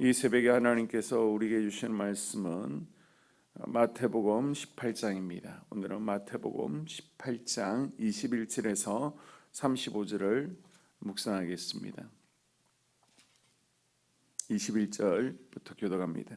이 새벽에 하나님께서 우리에게 주신 말씀은 마태복음 18장입니다. 오늘은 마태복음 18장 21절에서 35절을 묵상하겠습니다. 21절부터 교독합니다.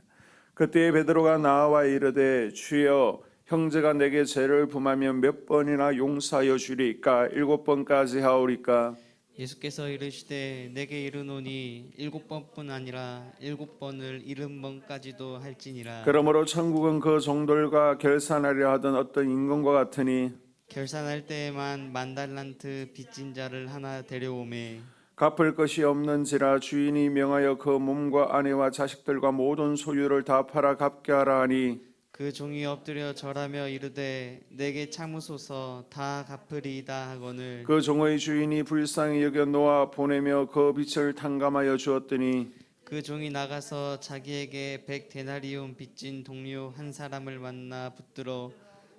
그때 베드로가 나와 이르되 주여 형제가 내게 죄를 범하면 몇 번이나 용서하여 주리까? 7번까지 하오리까? 예수께서 이르시되 내게 이르노니 7번뿐 아니라 7번을 70번까지도 할지니라. 그러므로 천국은 그 종들과 결산하려 하던 어떤 임금과 같으니 결산할 때에만 10,000달란트 빚진 자를 하나 데려오매 갚을 것이 없는지라 주인이 명하여 그 몸과 아내와 자식들과 모든 소유를 다 팔아 갚게 하라 하니 그 종이 엎드려 절하며 이르되 내게 참으소서 다 갚으리이다 하거늘 그 종의 주인이 불쌍히 여겨 놓아 보내며 그 빚을 탕감하여 주었더니 그 종이 나가서 자기에게 100데나리온 빚진 동료 한 사람을 만나 붙들어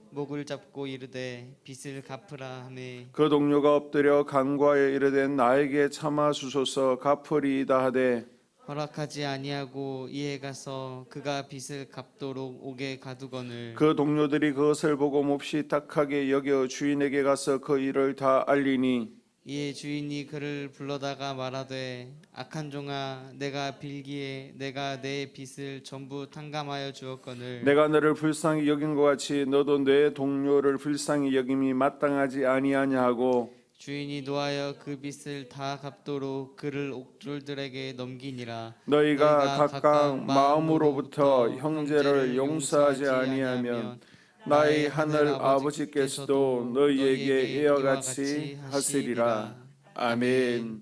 목을 잡고 이르되 빚을 갚으라 하매 그 동료가 엎드려 간구하여 이르되 나에게 참아 주소서 갚으리이다 하되 허락하지 아니하고 이에 가서 그가 빚을 갚도록 옥에 가두거늘 그 동료들이 그것을 보고 몹시 딱하게 여겨 주인에게 가서 그 일을 다 알리니 이에 주인이 그를 불러다가 말하되 악한 종아 내가 빌기에 내가 내 빚을 전부 탕감하여 주었거늘 내가 너를 불쌍히 여긴 것 같이 너도 내 동료를 불쌍히 여김이 마땅하지 아니하냐 하고 주인이 노하여 그 빚을 다 갚도록 그를 옥졸들에게 넘기니라. 너희가 각각 마음으로부터 형제를 용서하지 아니하면 나의 하늘 아버지께서도 너희에게 이와 같이 하시리라. 아멘.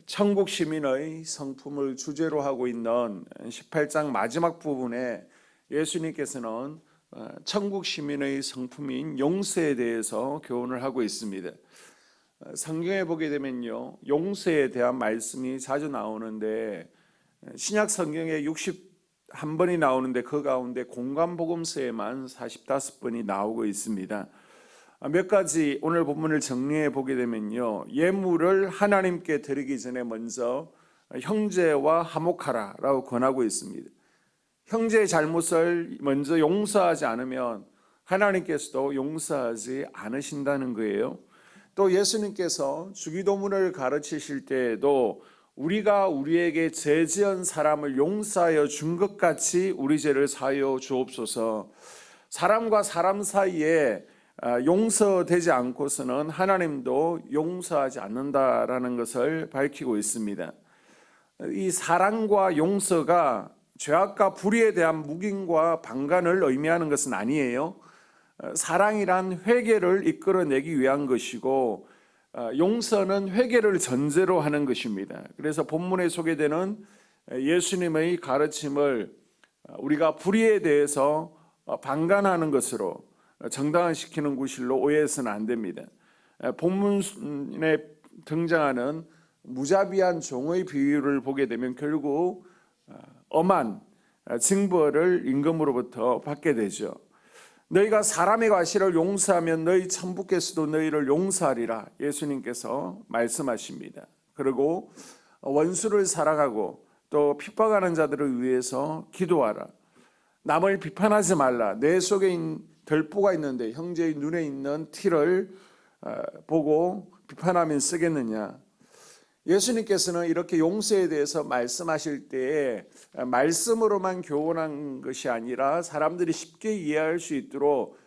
천국 시민의 성품을 주제로 하고 있는 18장 마지막 부분에 예수님께서는 천국 시민의 성품인 용서에 대해서 교훈을 하고 있습니다. 성경에 보게 되면요, 용서에 대한 말씀이 자주 나오는데 신약 성경에 61번이 나오는데 그 가운데 공관복음서에만 45번이 나오고 있습니다. 몇 가지 오늘 본문을 정리해 보게 되면요, 예물을 하나님께 드리기 전에 먼저 형제와 화목하라라고 권하고 있습니다. 형제의 잘못을 먼저 용서하지 않으면 하나님께서도 용서하지 않으신다는 거예요. 또 예수님께서 주기도문을 가르치실 때에도 우리가 우리에게 죄 지은 사람을 용서하여 준 것 같이 우리 죄를 사하여 주옵소서. 사람과 사람 사이에 용서되지 않고서는 하나님도 용서하지 않는다라는 것을 밝히고 있습니다. 이 사랑과 용서가 죄악과 불의에 대한 묵인과 방관을 의미하는 것은 아니에요. 사랑이란 회개를 이끌어내기 위한 것이고 용서는 회개를 전제로 하는 것입니다. 그래서 본문에 소개되는 예수님의 가르침을 우리가 불의에 대해서 방관하는 것으로 정당화시키는 구실로 오해해서는 안 됩니다. 본문에 등장하는 무자비한 종의 비유를 보게 되면 결국 엄한 징벌을 임금으로부터 받게 되죠. 너희가 사람의 과실을 용서하면 너희 천부께서도 너희를 용서하리라 예수님께서 말씀하십니다. 그리고 원수를 사랑하고 또 핍박하는 자들을 위해서 기도하라. 남을 비판하지 말라. 내 속에 들보가 있는데 형제의 눈에 있는 티를 보고 비판하면 쓰겠느냐. 예수님께서는 이렇게 용서에 대해서 말씀하실 때에 말씀으로만 교훈한 것이 아니라 사람들이 쉽게 이해할 수 있도록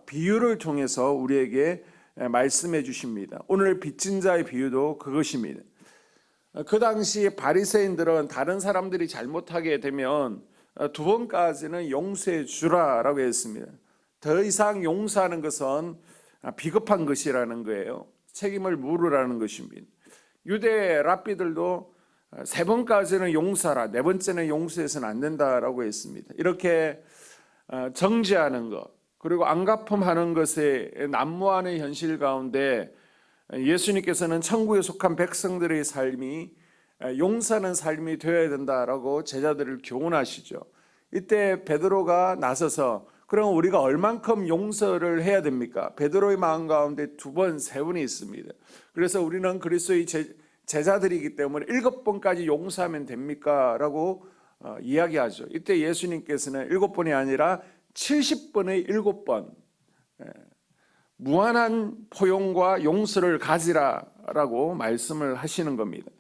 비유를 통해서 우리에게 말씀해 주십니다. 오늘 빚진 자의 비유도 그것입니다. 그 당시 바리새인들은 다른 사람들이 잘못하게 되면 2번까지는 용서해 주라라고 했습니다. 더 이상 용서하는 것은 비겁한 것이라는 거예요. 책임을 물으라는 것입니다. 유대 랍비들도 3번까지는 용서하라, 4번째는 용서해서는 안 된다라고 했습니다. 이렇게 정죄하는 것, 그리고 안갚음하는 것에 난무하는 현실 가운데 예수님께서는 천국에 속한 백성들의 삶이 용서하는 삶이 되어야 된다라고 제자들을 교훈하시죠. 이때 베드로가 나서서 그럼 우리가 얼만큼 용서를 해야 됩니까? 베드로의 마음 가운데 2번, 3번이 있습니다. 그래서 우리는 그리스도의 제자들이기 때문에 7번까지 용서하면 됩니까? 라고 이야기하죠. 이때 예수님께서는 7번이 아니라 70번의 7번 무한한 포용과 용서를 가지라라고 말씀을 하시는 겁니다.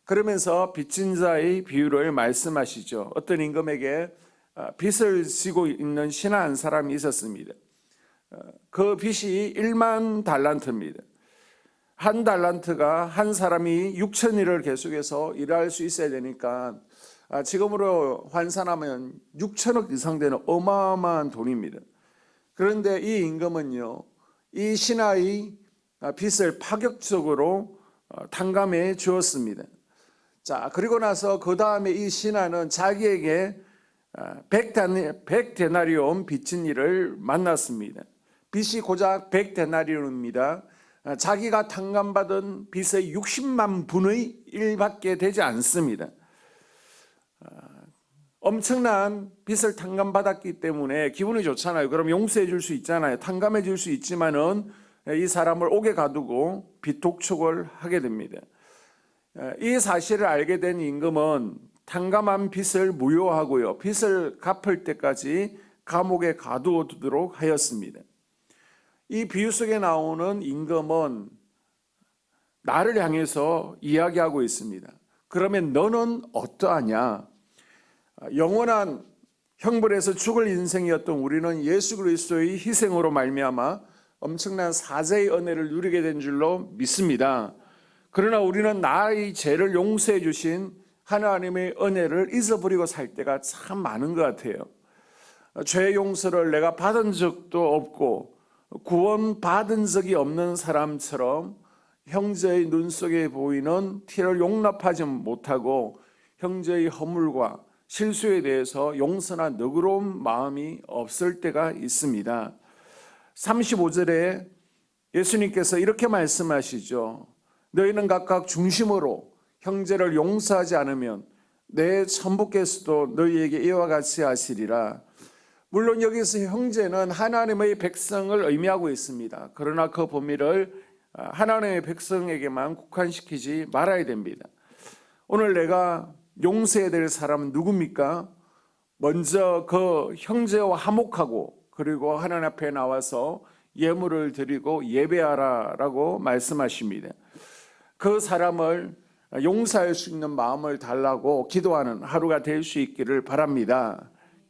그러면서 빚진 자의 비유를 말씀하시죠. 어떤 임금에게 빚을 지고 있는 신하 한 사람이 있었습니다. 그 빚이 1만 달란트입니다. 한 달란트가 한 사람이 6천일을 계속해서 일할 수 있어야 되니까 지금으로 환산하면 6천억 이상 되는 어마어마한 돈입니다. 그런데 이 임금은요, 이 신하의 빚을 파격적으로 탕감해 주었습니다. 자, 그리고 나서 그 다음에 이 신하는 자기에게 100데나리온 빚진 이를 만났습니다. 빚이 고작 100데나리온입니다. 자기가 탕감받은 빚의 60만 분의 1밖에 되지 않습니다. 엄청난 빚을 탕감받았기 때문에 기분이 좋잖아요. 그럼 용서해 줄 수 있잖아요. 탕감해 줄 수 있지만은 이 사람을 옥에 가두고 빚 독촉을 하게 됩니다. 이 사실을 알게 된 임금은 탕감한 빚을 무효하고요, 빚을 갚을 때까지 감옥에 가두어 두도록 하였습니다. 이 비유 속에 나오는 임금은 나를 향해서 이야기하고 있습니다. 그러면 너는 어떠하냐? 영원한 형벌에서 죽을 인생이었던 우리는 예수 그리스도의 희생으로 말미암아 엄청난 사죄의 은혜를 누리게 된 줄로 믿습니다. 그러나 우리는 나의 죄를 용서해 주신 하나님의 은혜를 잊어버리고 살 때가 참 많은 것 같아요. 죄 용서를 내가 받은 적도 없고 구원받은 적이 없는 사람처럼 형제의 눈 속에 보이는 티를 용납하지 못하고 형제의 허물과 실수에 대해서 용서나 너그러운 마음이 없을 때가 있습니다. 35절에 예수님께서 이렇게 말씀하시죠. 너희는 각각 중심으로 형제를 용서하지 않으면 내 천부께서도 너희에게 이와 같이 하시리라. 물론 여기서 형제는 하나님의 백성을 의미하고 있습니다. 그러나 그 범위를 하나님의 백성에게만 국한시키지 말아야 됩니다. 오늘 내가 용서해야 될 사람은 누굽니까? 먼저 그 형제와 화목하고 그리고 하나님 앞에 나와서 예물을 드리고 예배하라라고 말씀하십니다. 그 사람을 용서할 수 있는 마음을 달라고 기도하는 하루가 될 수 있기를 바랍니다.